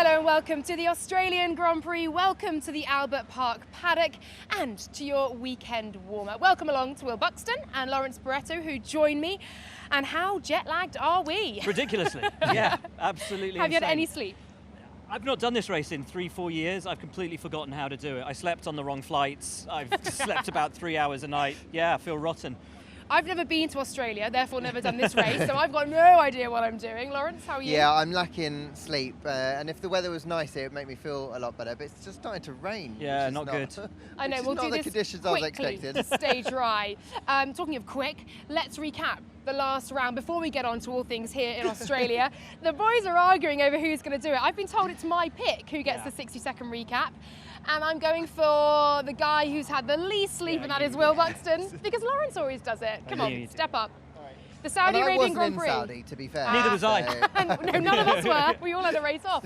Hello and welcome to the Australian Grand Prix. Welcome to the Albert Park paddock and to your weekend warm-up. Welcome along to Will Buxton and Lawrence Barretto, who join me. And how jet-lagged are we? Ridiculously. Yeah, absolutely. Have you had insane. any sleep? I've not done this race in 3-4 years. I've completely forgotten how to do it. I slept on the wrong flights. I've slept about 3 hours a night. Yeah, I feel rotten. I've never been to Australia, therefore never done this race, so I've got no idea what I'm doing. Lawrence, how are you? Yeah, I'm lacking sleep, and if the weather was nicer, it would make me feel a lot better, but it's just starting to rain. Yeah, not good. I know, we'll do the this conditions I was quickly expecting. to stay dry. Talking of quick, let's recap the last round before we get on to all things here in Australia. The boys are arguing over who's going to do it. I've been told it's my pick who gets the 60-second recap. And I'm going for the guy who's had the least sleep, and that is Will Buxton, because Lawrence always does it. Come on, step up. The Saudi Arabian Grand Prix. I wasn't in Saudi, to be fair. Neither was I. No, none of us were. We all had a race off.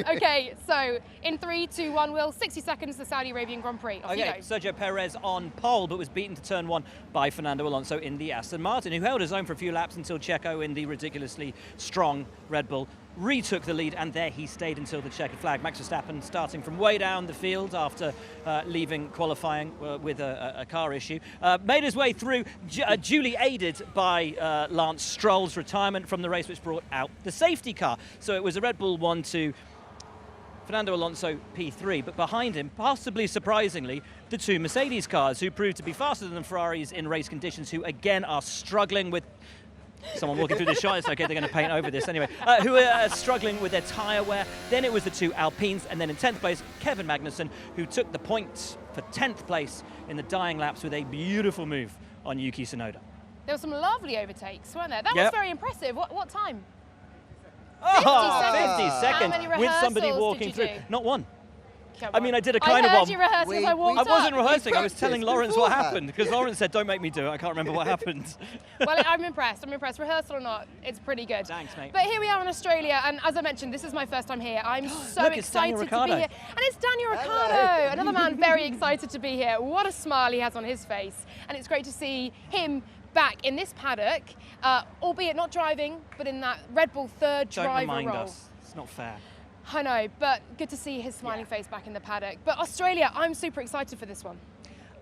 Okay, so in 3, 2, 1, Will, 60 seconds, the Saudi Arabian Grand Prix. Off you go. Sergio Perez on pole, but was beaten to turn 1 by Fernando Alonso in the Aston Martin, who held his own for a few laps until Checo in the ridiculously strong Red Bull retook the lead, and there he stayed until the checkered flag. Max Verstappen starting from way down the field after leaving qualifying with a car issue. Made his way through, duly aided by Lance Stroll's retirement from the race, which brought out the safety car. So it was a Red Bull 1-2, Fernando Alonso P3, but behind him, possibly surprisingly, the two Mercedes cars, who proved to be faster than Ferraris in race conditions, who again are struggling with... Someone walking through the shot, it's okay, they're going to paint over this anyway. Who are struggling with their tyre wear. Then it was the two Alpines, and then in 10th place, Kevin Magnussen, who took the points for 10th place in the dying laps with a beautiful move on Yuki Tsunoda. There were some lovely overtakes, weren't there? That was very impressive. What time? Oh, 50 seconds How many with somebody rehearsals walking did you through. do? Not one. I mean, I did a kind of I one. heard you rehearse because I walked I up. wasn't rehearsing. I was telling practiced Lawrence what beforehand. happened, because Lawrence said, don't make me do it. I can't remember what happened. Well, I'm impressed. Rehearsal or not, it's pretty good. Thanks, mate. But here we are in Australia, and as I mentioned, this is my first time here. I'm so Look, it's excited Daniel to be Ricciardo. here. And it's Daniel Ricciardo, another man very excited to be here. What a smile he has on his face. And it's great to see him back in this paddock, albeit not driving, but in that Red Bull third Don't driver remind role. us. It's not fair. I know, but good to see his smiling face back in the paddock. But Australia, I'm super excited for this one.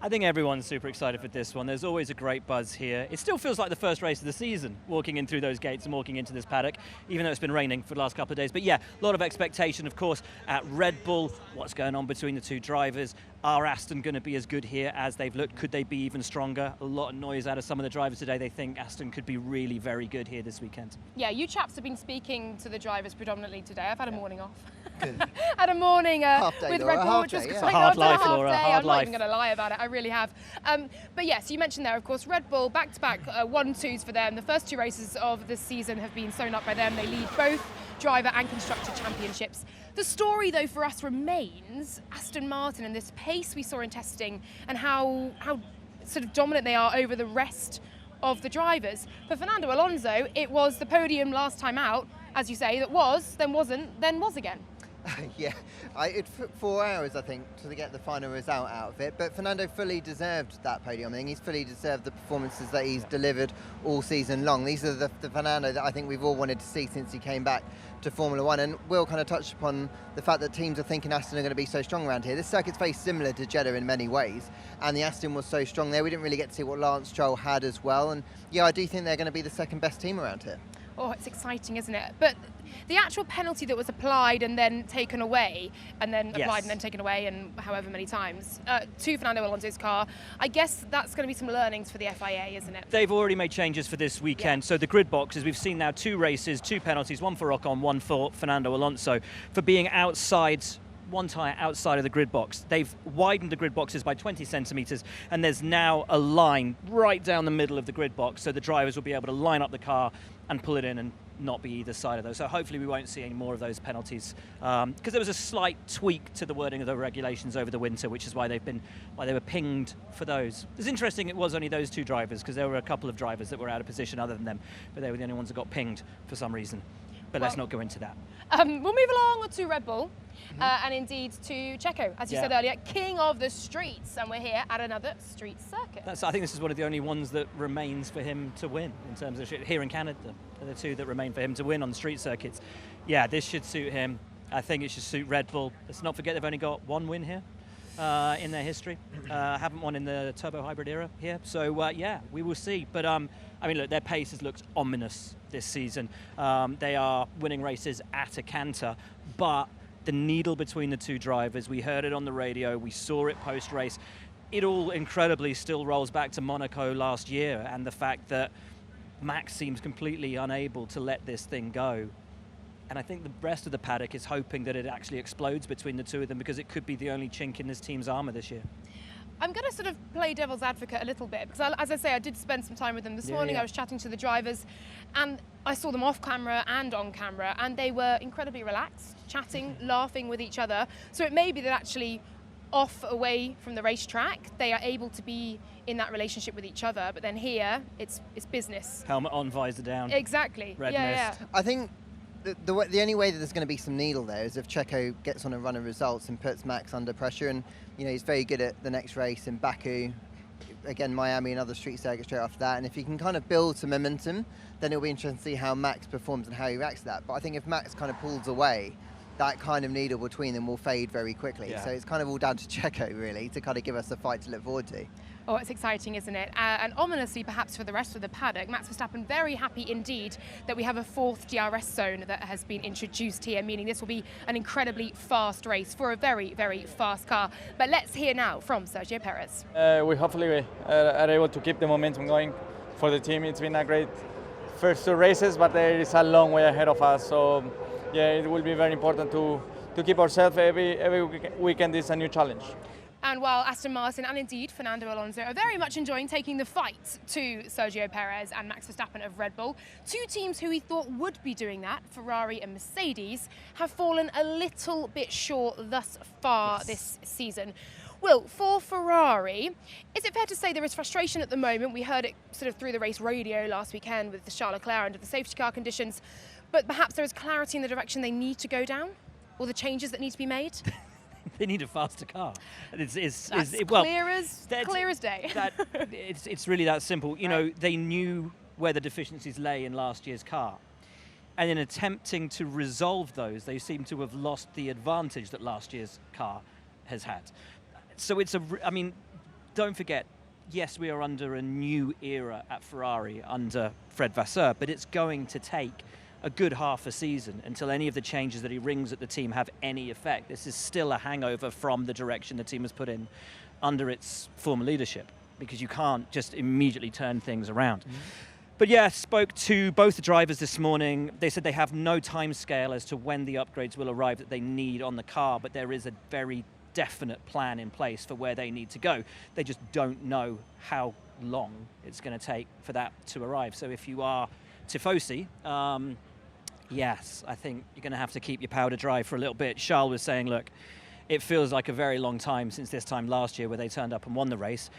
I think everyone's super excited for this one. There's always a great buzz here. It still feels like the first race of the season, walking in through those gates and walking into this paddock, even though it's been raining for the last couple of days. But yeah, a lot of expectation, of course, at Red Bull. What's going on between the two drivers? Are Aston going to be as good here as they've looked? Could they be even stronger? A lot of noise out of some of the drivers today. They think Aston could be really very good here this weekend. Yeah, you chaps have been speaking to the drivers predominantly today. I've had a morning off. Good. Had a morning Half day, with Laura, Red Bull, half which was day, great. yeah. It's a hard I've done life, half Laura, day. hard I'm not life. even going to lie about it. I really have. But yes, you mentioned there, of course, Red Bull back-to-back 1-2s for them. The first two races of this season have been sewn up by them. They lead both driver and constructor championships. The story, though, for us remains Aston Martin and this pace we saw in testing and how sort of dominant they are over the rest of the drivers. For Fernando Alonso, it was the podium last time out, as you say, that was, then wasn't, then was again. Yeah, it took 4 hours, I think, to get the final result out of it. But Fernando fully deserved that podium. I think he's fully deserved the performances that he's delivered all season long. These are the Fernando that I think we've all wanted to see since he came back to Formula One. And Will kind of touched upon the fact that teams are thinking Aston are going to be so strong around here. This circuit's very similar to Jeddah in many ways, and the Aston was so strong there. We didn't really get to see what Lance Stroll had as well. And yeah, I do think they're going to be the second best team around here. Oh, it's exciting, isn't it? But the actual penalty that was applied and then taken away, and then applied and then taken away, and however many times, to Fernando Alonso's car, I guess that's going to be some learnings for the FIA, isn't it? They've already made changes for this weekend. So the grid boxes, we've seen now 2 races, 2 penalties, one for Ocon, one for Fernando Alonso, for being outside, one tyre outside of the grid box. They've widened the grid boxes by 20 centimetres, and there's now a line right down the middle of the grid box, so the drivers will be able to line up the car and pull it in and not be either side of those. So hopefully we won't see any more of those penalties, because there was a slight tweak to the wording of the regulations over the winter, which is why they were pinged for those. It's interesting it was only those 2 drivers, because there were a couple of drivers that were out of position other than them, but they were the only ones that got pinged for some reason. But let's not go into that. We'll move along to Red Bull, and indeed to Checo, as you said earlier, king of the streets, and we're here at another street circuit. I think this is one of the only ones that remains for him to win in terms of here in Canada. They're the 2 that remain for him to win on the street circuits. Yeah, this should suit him. I think it should suit Red Bull. Let's not forget they've only got one win here in their history. Haven't won in the turbo hybrid era here. So, yeah, we will see. But, I mean, look, their pace has looked ominous this season. They are winning races at a canter, but the needle between the two drivers, we heard it on the radio, we saw it post-race. It all incredibly still rolls back to Monaco last year and the fact that Max seems completely unable to let this thing go. And I think the rest of the paddock is hoping that it actually explodes between the two of them because it could be the only chink in this team's armour this year. I'm going to sort of play devil's advocate a little bit because, as I say, I did spend some time with them this morning. I was chatting to the drivers and I saw them off camera and on camera and they were incredibly relaxed, chatting, laughing with each other. So it may be that actually off away from the racetrack, they are able to be in that relationship with each other. But then here, it's business. Helmet on, visor down. Exactly. Red mist. I think the only way that there's going to be some needle there is if Checo gets on a run of results and puts Max under pressure. And, you know, he's very good at the next race in Baku. Again, Miami and other street circuits straight after that. And if he can kind of build some momentum, then it'll be interesting to see how Max performs and how he reacts to that. But I think if Max kind of pulls away, that kind of needle between them will fade very quickly. Yeah. So it's kind of all down to Checo, really, to kind of give us a fight to look forward to. Oh, it's exciting, isn't it? And ominously, perhaps for the rest of the paddock, Max Verstappen very happy indeed that we have a fourth DRS zone that has been introduced here, meaning this will be an incredibly fast race for a very, very fast car. But let's hear now from Sergio Perez. We hopefully are able to keep the momentum going for the team. It's been a great first two races, but there is a long way ahead of us. So, yeah, it will be very important to keep ourselves every weekend is a new challenge. And while Aston Martin and indeed Fernando Alonso are very much enjoying taking the fight to Sergio Perez and Max Verstappen of Red Bull, two teams who we thought would be doing that, Ferrari and Mercedes, have fallen a little bit short thus far this season. Will, for Ferrari, is it fair to say there is frustration at the moment? We heard it sort of through the race radio last weekend with the Charles Leclerc under the safety car conditions, but perhaps there is clarity in the direction they need to go down, or the changes that need to be made? They need a faster car. That's clear as day. It's really that simple. You know, they knew where the deficiencies lay in last year's car. And in attempting to resolve those, they seem to have lost the advantage that last year's car has had. So I mean, don't forget, yes, we are under a new era at Ferrari under Fred Vasseur, but it's going to take a good half a season until any of the changes that he rings at the team have any effect. This is still a hangover from the direction the team has put in under its former leadership, because you can't just immediately turn things around. But yeah, spoke to both the drivers this morning. They said they have no time scale as to when the upgrades will arrive that they need on the car, but there is a very definite plan in place for where they need to go. They just don't know how long it's going to take for that to arrive. So if you are Tifosi, yes, I think you're going to have to keep your powder dry for a little bit. Charles was saying, look, it feels like a very long time since this time last year where they turned up and won the race,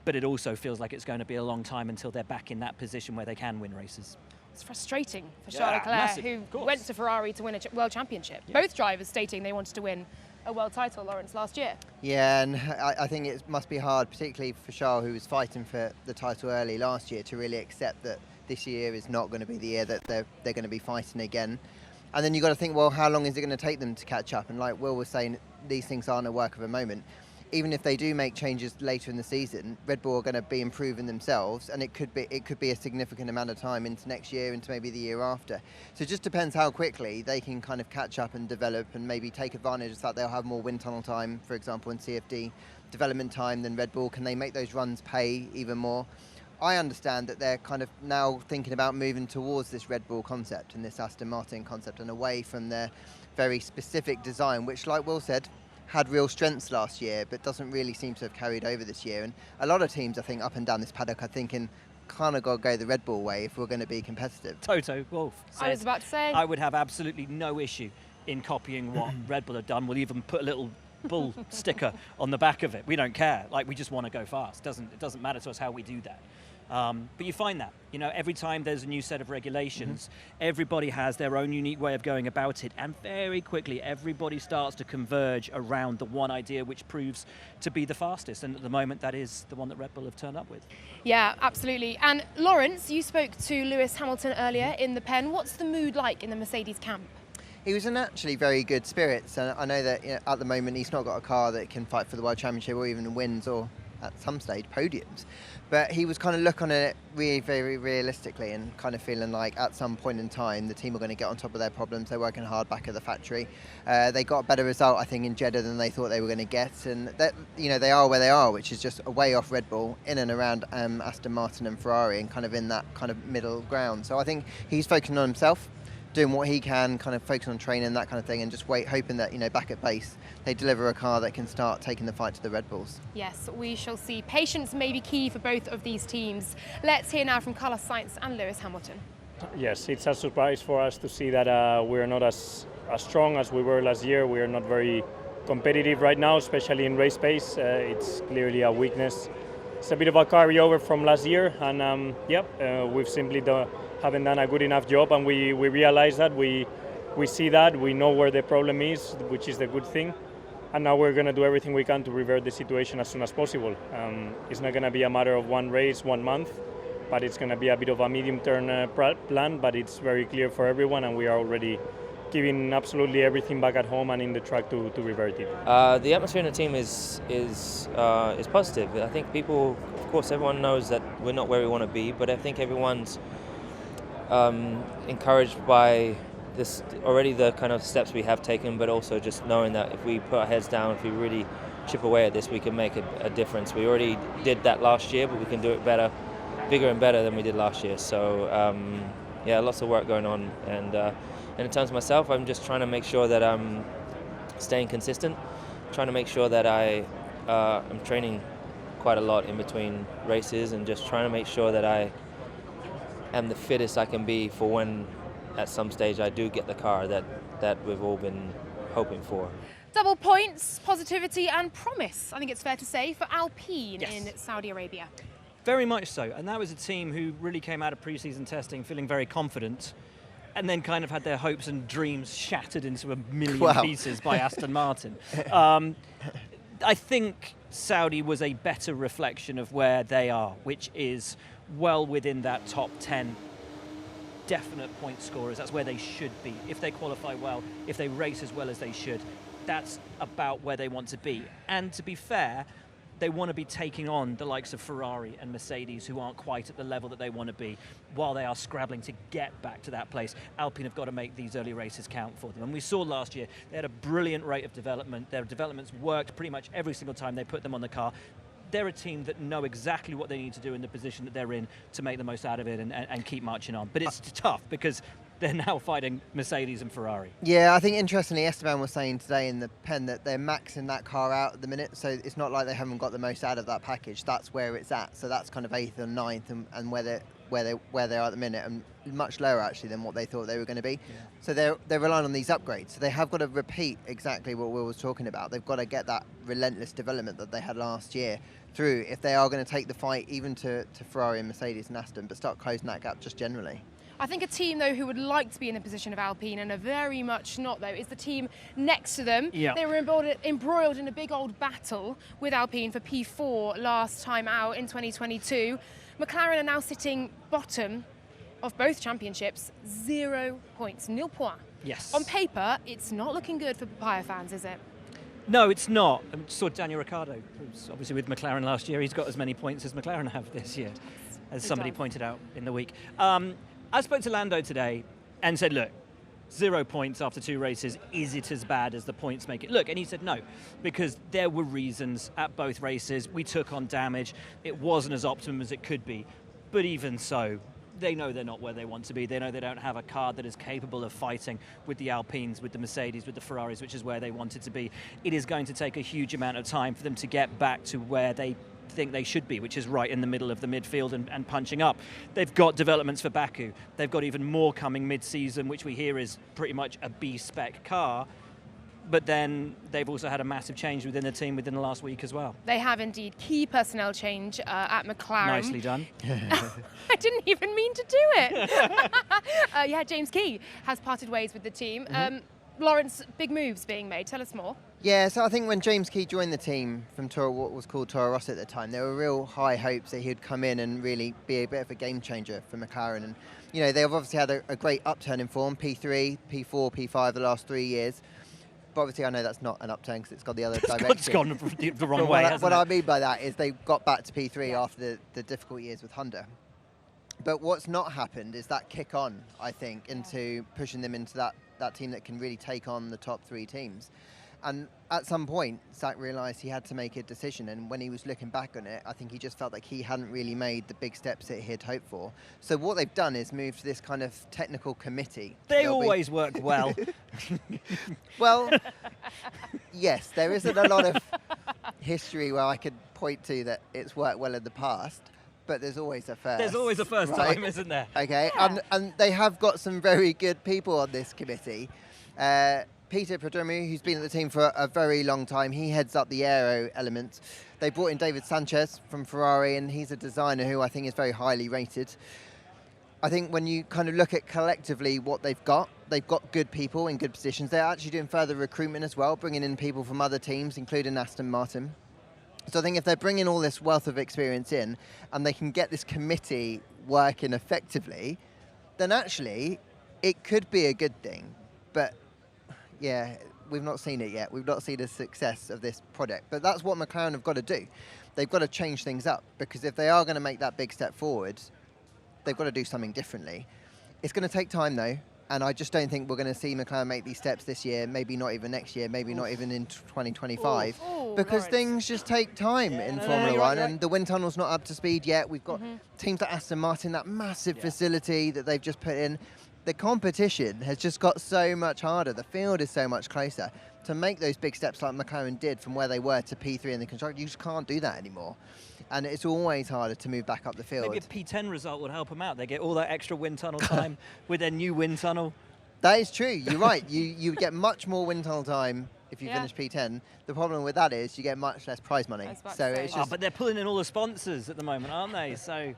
but it also feels like it's going to be a long time until they're back in that position where they can win races. It's frustrating for Charles Leclerc, who went to Ferrari to win a world championship. Yeah. Both drivers stating they wanted to win a world title, Lawrence, last year. Yeah, and I think it must be hard, particularly for Charles, who was fighting for the title early last year, to really accept that this year is not going to be the year that they're going to be fighting again. And then you've got to think, well, how long is it going to take them to catch up? And like Will was saying, these things aren't a work of a moment. Even if they do make changes later in the season, Red Bull are going to be improving themselves, and it could be a significant amount of time into next year, into maybe the year after. So it just depends how quickly they can kind of catch up and develop, and maybe take advantage of that. They'll have more wind tunnel time, for example, in CFD development time than Red Bull. Can they make those runs pay even more? I understand that they're kind of now thinking about moving towards this Red Bull concept and this Aston Martin concept, and away from their very specific design, which, like Will said, had real strengths last year, but doesn't really seem to have carried over this year. And a lot of teams, I think, up and down this paddock are thinking, kind of got to go the Red Bull way if we're going to be competitive. Toto Wolff says, I was about to say, I would have absolutely no issue in copying what Red Bull have done. We'll even put a little bull sticker on the back of it. We don't care. Like, we just want to go fast. It doesn't matter to us how we do that. But you find that, you know, every time there's a new set of regulations, everybody has their own unique way of going about it, and very quickly everybody starts to converge around the one idea which proves to be the fastest, and at the moment that is the one that Red Bull have turned up with. Yeah, absolutely. And Lawrence, you spoke to Lewis Hamilton earlier in the pen. What's the mood like in the Mercedes camp? He was in actually very good spirits, and I know that at the moment he's not got a car that can fight for the World Championship or even wins or at some stage podiums. But he was kind of looking at it really very realistically and kind of feeling like at some point in time the team are going to get on top of their problems. They're working hard back at the factory. They got a better result, I think, in Jeddah than they thought they were going to get, and that, they are where they are, which is just way off Red Bull, in and around Aston Martin and Ferrari, and kind of in that kind of middle ground. So I think he's focusing on himself, doing what he can, kind of focusing on training, that kind of thing, and just hoping that back at base they deliver a car that can start taking the fight to the Red Bulls. Yes, we shall see. Patience may be key for both of these teams. Let's hear now from Carlos Sainz and Lewis Hamilton. Yes, it's a surprise for us to see that we're not as strong as we were last year. We are not very competitive right now, especially in race pace. It's clearly a weakness. It's a bit of a carryover from last year, and we've simply haven't done a good enough job, and we realize that, we see that, we know where the problem is, which is the good thing, and now we're going to do everything we can to revert the situation as soon as possible. It's not going to be a matter of one race, 1 month, but it's going to be a bit of a medium-term plan, but it's very clear for everyone, and we are already giving absolutely everything back at home and in the track to revert it. The atmosphere in the team is positive. I think people, of course, everyone knows that we're not where we want to be, but I think everyone's encouraged by this already, the kind of steps we have taken, but also just knowing that if we put our heads down, if we really chip away at this, we can make a difference. We already did that last year, but we can do it better, bigger and better than we did last year. So lots of work going on, and in terms of myself, I'm just trying to make sure that I'm staying consistent, trying to make sure that I'm training quite a lot in between races, and just trying to make sure that I am the fittest I can be for when at some stage I do get the car that we've all been hoping for. Double points, positivity and promise, I think it's fair to say, for Alpine Yes. in Saudi Arabia. Very much so, and that was a team who really came out of pre-season testing feeling very confident, and then kind of had their hopes and dreams shattered into a million pieces by Aston Martin. I think Saudi was a better reflection of where they are, which is well within that top 10 definite point scorers. That's where they should be. If they qualify well, if they race as well as they should, that's about where they want to be. And to be fair, they want to be taking on the likes of Ferrari and Mercedes, who aren't quite at the level that they want to be, while they are scrabbling to get back to that place. Alpine have got to make these early races count for them. And we saw last year, they had a brilliant rate of development. Their developments worked pretty much every single time they put them on the car. They're a team that know exactly what they need to do in the position that they're in to make the most out of it and keep marching on. But it's tough because they're now fighting Mercedes and Ferrari. Yeah, I think interestingly, Esteban was saying today in the pen that they're maxing that car out at the minute, so it's not like they haven't got the most out of that package. That's where it's at. So that's kind of 8th and 9th, and where they are at the minute, and much lower actually than what they thought they were going to be. Yeah. So they're relying on these upgrades. So they have got to repeat exactly what Will was talking about. They've got to get that relentless development that they had last year through if they are going to take the fight even to Ferrari and Mercedes and Aston, but start closing that gap just generally. I think a team, though, who would like to be in the position of Alpine and are very much not, though, is the team next to them. Yeah. They were embroiled in a big old battle with Alpine for P4 last time out in 2022. McLaren are now sitting bottom of both championships, 0 points, nil point. Yes. On paper, it's not looking good for Papaya fans, is it? No, it's not. I saw Daniel Ricciardo, who's obviously with McLaren last year. He's got as many points as McLaren have this year, as somebody pointed out in the week. I spoke to Lando today and said, look, 0 points after 2 races, is it as bad as the points make it look? And he said no, because there were reasons at both races. We took on damage. It wasn't as optimum as it could be. But even so, they know they're not where they want to be. They know they don't have a car that is capable of fighting with the Alpines, with the Mercedes, with the Ferraris, which is where they wanted to be. It is going to take a huge amount of time for them to get back to where they think they should be, which is right in the middle of the midfield and punching up. They've got developments for Baku. They've got even more coming mid-season, which we hear is pretty much a B-spec car. But then they've also had a massive change within the team within the last week as well. They have indeed. Key personnel change at McLaren. Nicely done. I didn't even mean to do it. James Key has parted ways with the team. Lawrence, big moves being made. Tell us more. Yeah, so I think when James Key joined the team from what was called Toro Rosso at the time, there were real high hopes that he'd come in and really be a bit of a game changer for McLaren. And You know, they've obviously had a great upturn in form, P3, P4, P5 the last 3 years. But obviously I know that's not an upturn because it's gone the other direction. It's gone the wrong way, What I mean by that is they got back to P3 after the difficult years with Honda. But what's not happened is that kick on, I think, into pushing them into that team that can really take on the top 3 teams. And at some point, Zach realised he had to make a decision, and when he was looking back on it, I think he just felt like he hadn't really made the big steps that he had hoped for. So what they've done is moved to this kind of technical committee. They always work well. Well, yes, there isn't a lot of history where I could point to that it's worked well in the past, but there's always a first. There's always a first right? time, isn't there? Okay, Yeah. and they have got some very good people on this committee. Peter Prodromou, who's been at the team for a very long time, he heads up the aero element. They brought in David Sanchez from Ferrari, and he's a designer who I think is very highly rated. I think when you kind of look at collectively what they've got good people in good positions. They're actually doing further recruitment as well, bringing in people from other teams, including Aston Martin. So I think if they're bringing all this wealth of experience in, and they can get this committee working effectively, then actually it could be a good thing. But yeah, we've not seen it yet. We've not seen the success of this project. But that's what McLaren have got to do. They've got to change things up, because if they are going to make that big step forward, they've got to do something differently. It's going to take time, though, and I just don't think we're going to see McLaren make these steps this year, maybe not even next year, maybe not even in 2025, because things just take time in Formula One, and the wind tunnel's not up to speed yet. We've got teams like Aston Martin, that massive facility that they've just put in. The competition has just got so much harder. The field is so much closer. To make those big steps like McLaren did from where they were to P3 in the constructor, you just can't do that anymore. And it's always harder to move back up the field. Maybe a P10 result would help them out. They get all that extra wind tunnel time with their new wind tunnel. That is true. You're right. You get much more wind tunnel time if you finish P10. The problem with that is you get much less prize money. So it's just. But they're pulling in all the sponsors at the moment, aren't they? So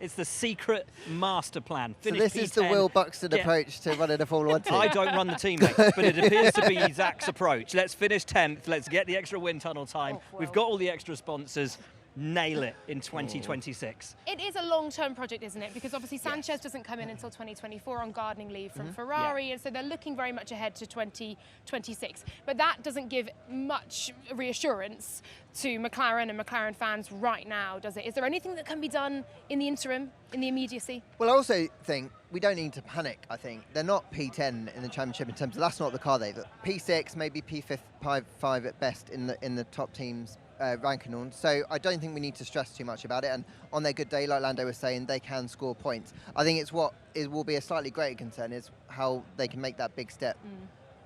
it's the secret master plan. Finish so this P10, is the Will Buxton approach to running a Formula 1 team. I don't run the team, mate, but it appears to be Zach's approach. Let's finish 10th. Let's get the extra wind tunnel time. We've got all the extra sponsors. Nail it in 2026. It is a long-term project, isn't it? Because obviously Sanchez doesn't come in until 2024 on gardening leave from Ferrari, and so they're looking very much ahead to 2026. But that doesn't give much reassurance to McLaren and McLaren fans right now, does it? Is there anything that can be done in the interim, in the immediacy? Well, I also think we don't need to panic, I think. They're not P10 in the championship in terms of that's not the car they've got. P6, maybe P5 at best in the top teams. Ranking on. So I don't think we need to stress too much about it, and on their good day, like Lando was saying, they can score points. I think it's what it will be a slightly greater concern is how they can make that big step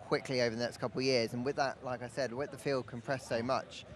quickly over the next couple of years, and with that, like I said, with the field compressed so much,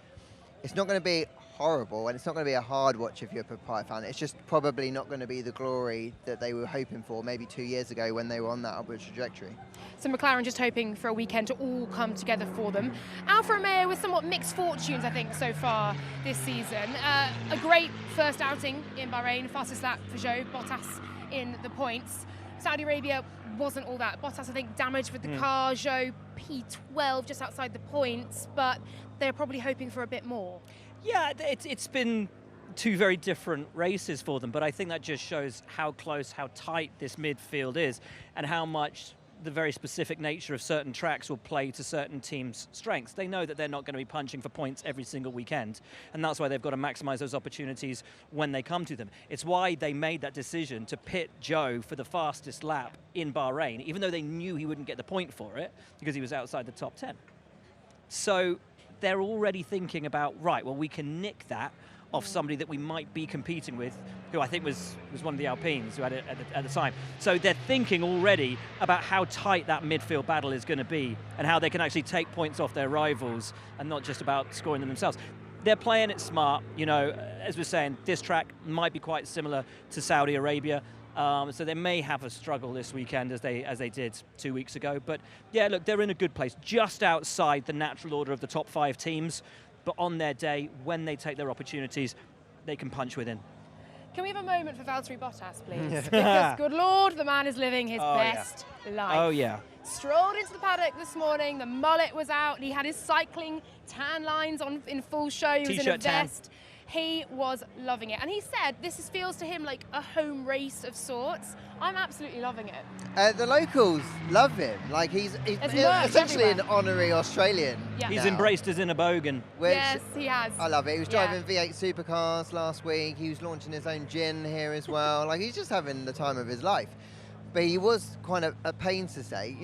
it's not going to be horrible, and it's not going to be a hard watch if you're a Papaya fan. It's just probably not going to be the glory that they were hoping for maybe 2 years ago when they were on that upward trajectory. So McLaren just hoping for a weekend to all come together for them. Alfa Romeo with somewhat mixed fortunes, I think, so far this season. A great first outing in Bahrain, fastest lap for Zhou, Bottas in the points. Saudi Arabia wasn't all that. Bottas, I think, damaged with the car. Zhou, P12, just outside the points, but they're probably hoping for a bit more. Yeah, it's been two very different races for them, but I think that just shows how close, how tight this midfield is, and how much the very specific nature of certain tracks will play to certain teams' strengths. They know that they're not going to be punching for points every single weekend, and that's why they've got to maximise those opportunities when they come to them. It's why they made that decision to pit Zhou for the fastest lap in Bahrain, even though they knew he wouldn't get the point for it, because he was outside the top 10. So they're already thinking about, right, well, we can nick that off somebody that we might be competing with, who I think was one of the Alpines who had it at the time. So they're thinking already about how tight that midfield battle is going to be and how they can actually take points off their rivals and not just about scoring them themselves. They're playing it smart. You know, as we're saying, this track might be quite similar to Saudi Arabia. So they may have a struggle this weekend as they did 2 weeks ago. But yeah, look, they're in a good place, just outside the natural order of the top 5 teams. But on their day, when they take their opportunities, they can punch within. Can we have a moment for Valtteri Bottas, please? Because, good Lord, the man is living his best life. Oh, yeah. Strolled into the paddock this morning, the mullet was out, he had his cycling tan lines on in full show, he was in a T-shirt tan. vest. He was loving it. And he said this feels to him like a home race of sorts. I'm absolutely loving it. The locals love him. Like he's essentially an honorary Australian. Yeah. He's now, embraced as in a bogan. which Yes, he has. I love it. He was driving V8 supercars last week. He was launching his own gin here as well. Like he's just having the time of his life. But he was quite a pain to say,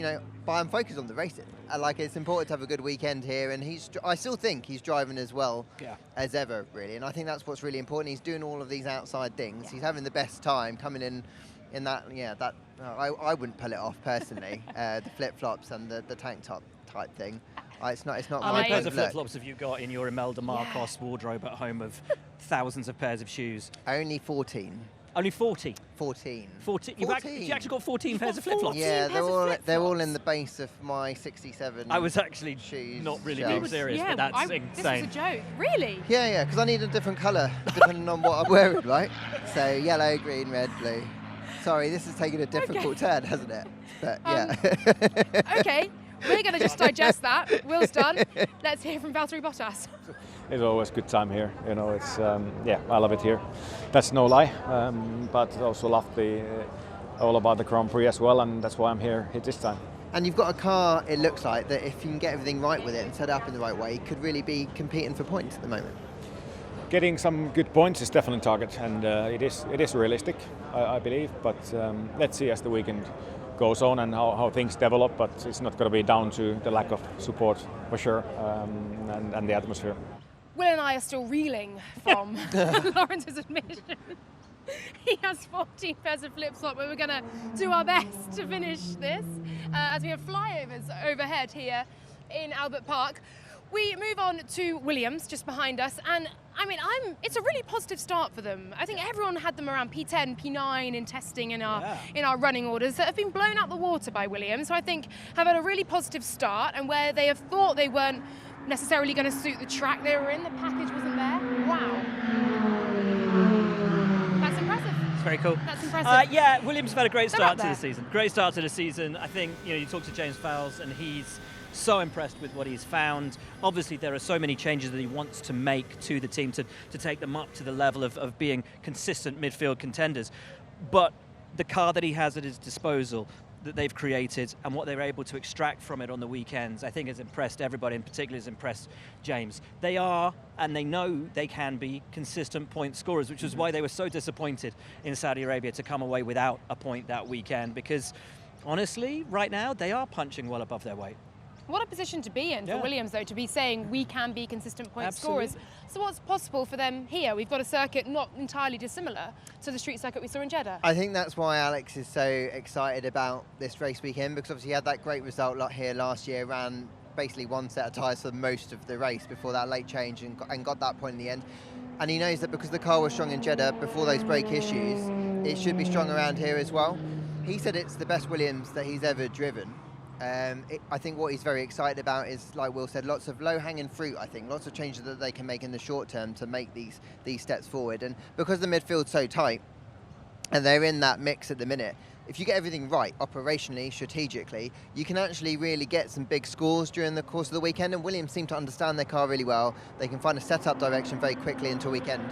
but I'm focused on the racing. Like it's important to have a good weekend here, and I still think he's driving as well as ever, really. And I think that's what's really important. He's doing all of these outside things. He's having the best time coming in that. I wouldn't pull it off personally. The flip flops and the tank top type thing. It's not How my many pairs of look. flip flops have you got in your Imelda Marcos wardrobe at home of thousands of pairs of shoes? Only 14. Only 40. 14. 14. You actually got 14 pairs of flip flops. Yeah, they're all in the base of my 67. I was actually shoes not really shelves. being serious, but that's This insane. was a joke. Really? Yeah, because I need a different colour depending on what I'm wearing, right? So yellow, green, red, blue. Sorry, this is taking a difficult turn, hasn't it? But yeah. Okay, we're going to just digest that. Will's done. Let's hear from Valtteri Bottas. It's always a good time here. It's I love it here. That's no lie. But also love all about the Grand Prix as well, and that's why I'm here this time. And you've got a car, it looks like, that if you can get everything right with it and set up in the right way, could really be competing for points at the moment. Getting some good points is definitely a target, and it is realistic, I believe. But let's see as the weekend goes on and how things develop. But it's not going to be down to the lack of support for sure, and the atmosphere. Will and I are still reeling from Lawrence's admission. He has 14 pairs of flip-flop, but we're going to do our best to finish this as we have flyovers overhead here in Albert Park. We move on to Williams, just behind us, and it's a really positive start for them. I think everyone had them around P10, P9 in testing in our running orders that have been blown out the water by Williams. So I think have had a really positive start, and where they have thought they weren't necessarily going to suit the track they were in, the package wasn't there. Wow. That's impressive. It's very cool. That's impressive. Williams have had a great start to there. the season. Great start to the season. I think, you talk to James Fowles and he's so impressed with what he's found. Obviously, there are so many changes that he wants to make to the team to take them up to the level of being consistent midfield contenders. But the car that he has at his disposal, that they've created and what they're able to extract from it on the weekends, I think has impressed everybody, in particular has impressed James. They are, and they know they can be, consistent point scorers, which is why they were so disappointed in Saudi Arabia to come away without a point that weekend, because honestly, right now, they are punching well above their weight. What a position to be in for Williams, though, to be saying we can be consistent point scorers. So what's possible for them here? We've got a circuit not entirely dissimilar to the street circuit we saw in Jeddah. I think that's why Alex is so excited about this race weekend, because obviously he had that great result here last year, ran basically one set of tyres for most of the race before that late change and got that point in the end. And he knows that because the car was strong in Jeddah before those brake issues, it should be strong around here as well. He said it's the best Williams that he's ever driven. I think what he's very excited about is, like Will said, lots of low-hanging fruit, I think. Lots of changes that they can make in the short term to make these steps forward. And because the midfield's so tight, and they're in that mix at the minute, if you get everything right, operationally, strategically, you can actually really get some big scores during the course of the weekend. And Williams seem to understand their car really well. They can find a setup direction very quickly into a weekend,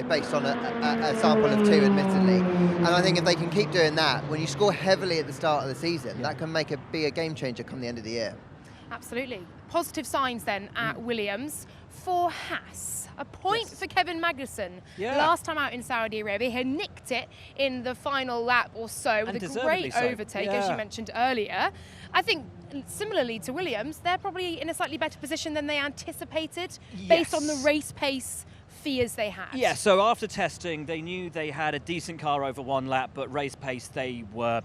based on a sample of 2, admittedly. And I think if they can keep doing that, when you score heavily at the start of the season, that can be a game changer come the end of the year. Absolutely. Positive signs then at Williams for Haas. A point for Kevin Magnussen. Last time out in Saudi Arabia, he nicked it in the final lap or so with a great overtake, as you mentioned earlier. I think, similarly to Williams, they're probably in a slightly better position than they anticipated based on the race pace fears they had. Yeah, so after testing, they knew they had a decent car over one lap, but race pace, they were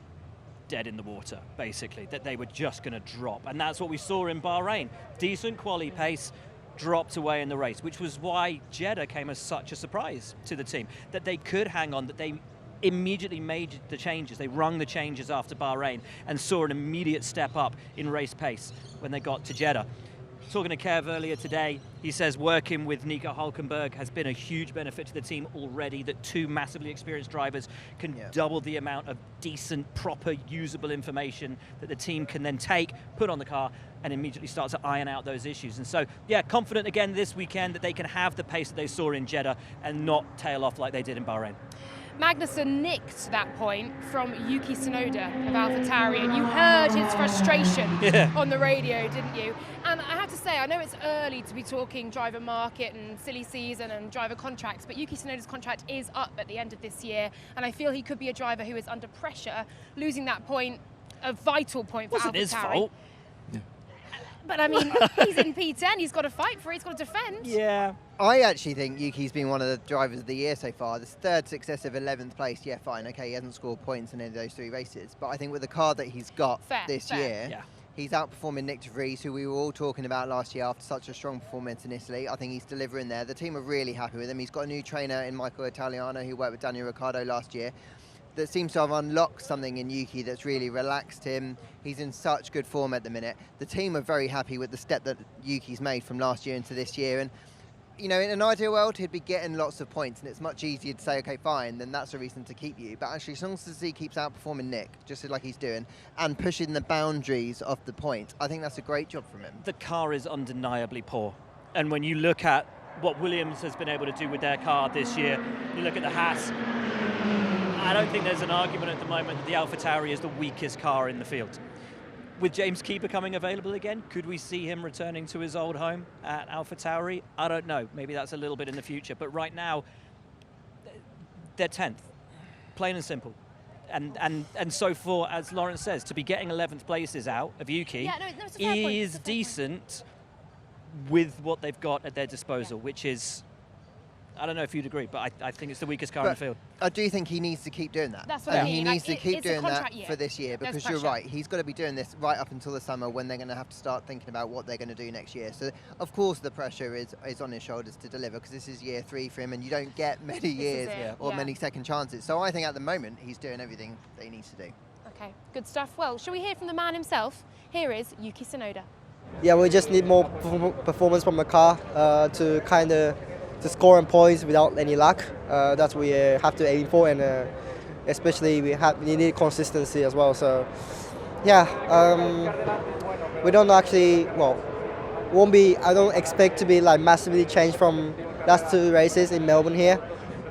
dead in the water, basically, that they were just going to drop. And that's what we saw in Bahrain. Decent quali pace, dropped away in the race, which was why Jeddah came as such a surprise to the team, that they could hang on, that they immediately made the changes. They rung the changes after Bahrain and saw an immediate step up in race pace when they got to Jeddah. talking to Kev earlier today, he says working with Nico Hülkenberg has been a huge benefit to the team already, that two massively experienced drivers can double the amount of decent, proper, usable information that the team can then take, put on the car, and immediately start to iron out those issues. And so, yeah, confident again this weekend that they can have the pace that they saw in Jeddah and not tail off like they did in Bahrain. Magnussen nicked that point from Yuki Tsunoda of AlphaTauri, and you heard his frustration on the radio, didn't you? And I have to say, I know it's early to be talking driver market and silly season and driver contracts, but Yuki Tsunoda's contract is up at the end of this year, and I feel he could be a driver who is under pressure. Losing that point, a vital point for AlphaTauri. Wasn't his fault. But I mean, he's in P10, he's got to fight for it, he's got to defend. Yeah. I actually think Yuki's been one of the drivers of the year so far. This third successive 11th place, yeah, fine, okay, he hasn't scored points in any of those 3 races, but I think with the car that he's got this year, he's outperforming Nick de Vries, who we were all talking about last year after such a strong performance in Italy. I think he's delivering there. The team are really happy with him. He's got a new trainer in Michael Italiano, who worked with Daniel Ricciardo last year, that seems to have unlocked something in Yuki that's really relaxed him. He's in such good form at the minute. The team are very happy with the step that Yuki's made from last year into this year. And, you know, in an ideal world, he'd be getting lots of points, and it's much easier to say, okay, fine, then that's a reason to keep you. But actually, as long as he keeps outperforming Nick, just like he's doing, and pushing the boundaries of the point, I think that's a great job from him. The car is undeniably poor. And when you look at what Williams has been able to do with their car this year, you look at the Haas, I don't think there's an argument at the moment that the AlphaTauri is the weakest car in the field. With James Key becoming available again, could we see him returning to his old home at AlphaTauri? I don't know. Maybe that's a little bit in the future. But right now, they're 10th, plain and simple. And so for, as Lawrence says, to be getting 11th places out of Yuki is decent with what they've got at their disposal, which is, I don't know if you'd agree, but I think it's the weakest car in the field. I do think he needs to keep doing that. That's what I mean. He needs to keep doing that for this year, because you're right. He's got to be doing this right up until the summer, when they're going to have to start thinking about what they're going to do next year. So, of course, the pressure is on his shoulders to deliver, because this is year 3 for him, and you don't get many years or many second chances. So I think at the moment, he's doing everything that he needs to do. Okay, good stuff. Well, shall we hear from the man himself? Here is Yuki Tsunoda. Yeah, we just need more performance from the car to kind of to score on points without any luck. That's what we have to aim for, and especially we need consistency as well. So, yeah, we don't actually, won't be. I don't expect to be like massively changed from last 2 races in Melbourne here,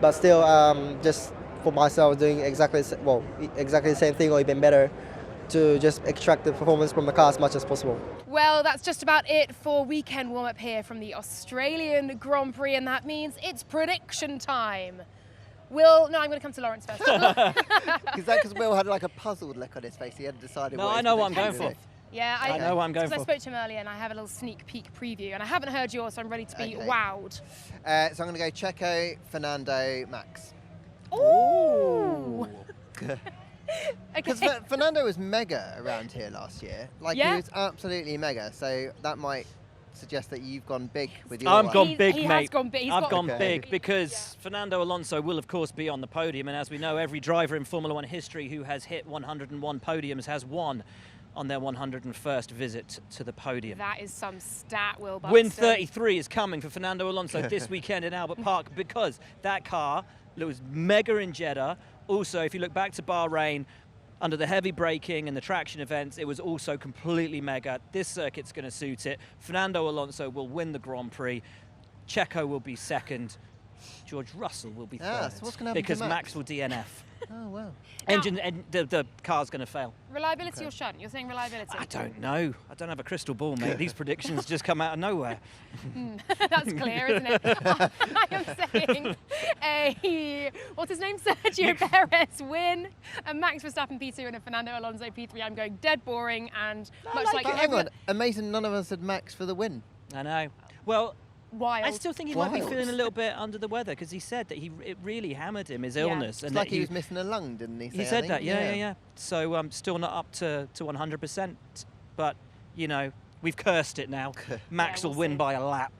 but still, just for myself doing exactly the same thing or even better, to just extract the performance from the car as much as possible. Well, that's just about it for weekend warm-up here from the Australian Grand Prix, and that means it's prediction time. Will, no, I'm going to come to Lawrence first. Because Will had like a puzzled look on his face. He hadn't decided what I know what I'm going for. Yeah, I know what I'm going for. I spoke to him earlier, and I have a little sneak peek preview, and I haven't heard yours, so I'm ready to be wowed. So I'm going to go Checo, Fernando, Max. Ooh! Because Fernando was mega around here last year. Like, he was absolutely mega. So that might suggest that you've gone big with your I've gone big, mate. Has gone big. I've gone big because Fernando Alonso will, of course, be on the podium. And as we know, every driver in Formula One history who has hit 101 podiums has won on their 101st visit to the podium. That is some stat, Will Buxton. Win 33 is coming for Fernando Alonso this weekend in Albert Park, because that car was mega in Jeddah. Also, if you look back to Bahrain, under the heavy braking and the traction events, it was also completely mega. This circuit's going to suit it. Fernando Alonso will win the Grand Prix. Checo will be second. George Russell will be third. So what's going to happen because to Max will DNF. Oh, wow. The car's going to fail. Reliability or shunt? You're saying reliability? I don't know. I don't have a crystal ball, mate. These predictions just come out of nowhere. That's clear, isn't it? I am saying what's his name? Sergio Perez win, and Max Verstappen P2 and a Fernando Alonso P3. I'm going dead boring and much like hang on. Amazing, none of us had Max for the win. I know. Well, wild. I still think he might be feeling a little bit under the weather, because he said that it really hammered him, his illness. And like he was missing a lung, didn't he? He said that, yeah. So still not up to 100%, but you know, we've cursed it now. Max will win by a lap.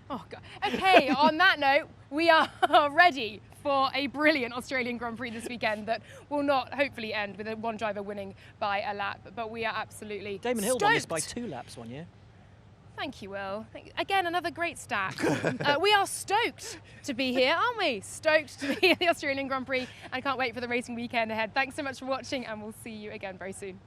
Oh God. Okay, on that note, we are ready for a brilliant Australian Grand Prix this weekend that will not hopefully end with one driver winning by a lap, but we are absolutely Damon Hill stoked. won this by 2 laps one year. Thank you, Will. Again, another great stat. We are stoked to be here, aren't we? Stoked to be at the Australian Grand Prix and can't wait for the racing weekend ahead. Thanks so much for watching and we'll see you again very soon.